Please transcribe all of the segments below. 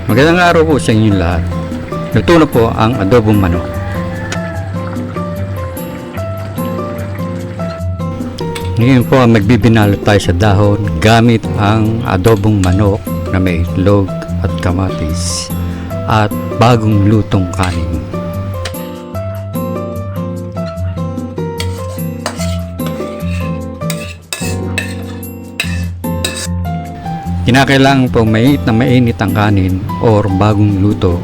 Magandang araw po sa inyong lahat. Luto na po ang adobong manok. Ngayon po magbibinalot tayo sa dahon gamit ang adobong manok na may itlog at kamatis at bagong lutong kanin. Kinakailangan po mainit na mainit ang kanin or bagong luto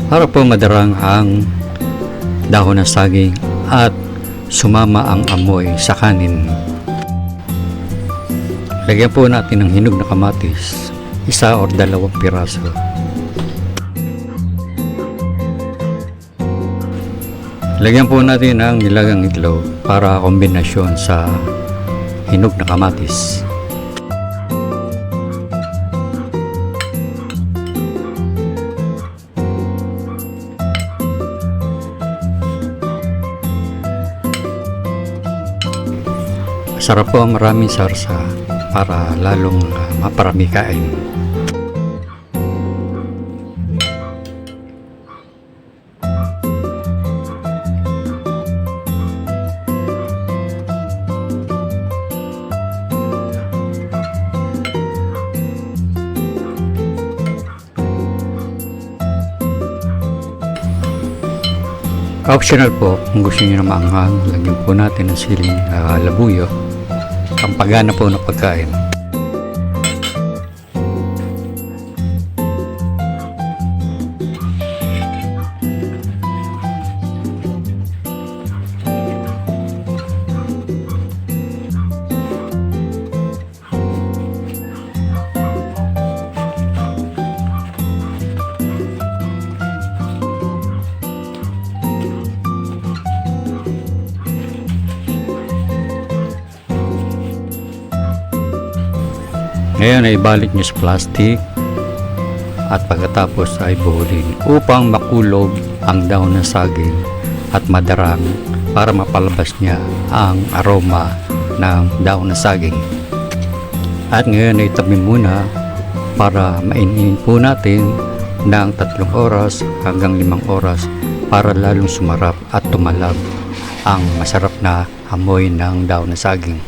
para po madarang ang dahon ng saging at sumama ang amoy sa kanin. Lagyan po natin ng hinog na kamatis, 1 or 2 piraso. Lagyan po natin ang nilagang itlog para kombinasyon sa hinog na kamatis. Sarap po ang maraming sarsa para lalong maparami kain. Optional po kung gusto niyo na maanghang, lagyan po natin ng siling labuyo, ang pagana po ng pagkain. Ngayon ay balik nyo sa plastic at pagkatapos ay buhulin upang makulog ang dahon ng saging at madarang para mapalabas niya ang aroma ng dahon ng saging. At ngayon ay tabi muna para mainihin po natin ng 3 oras hanggang 5 oras para lalong sumarap at tumalab ang masarap na amoy ng dahon ng saging.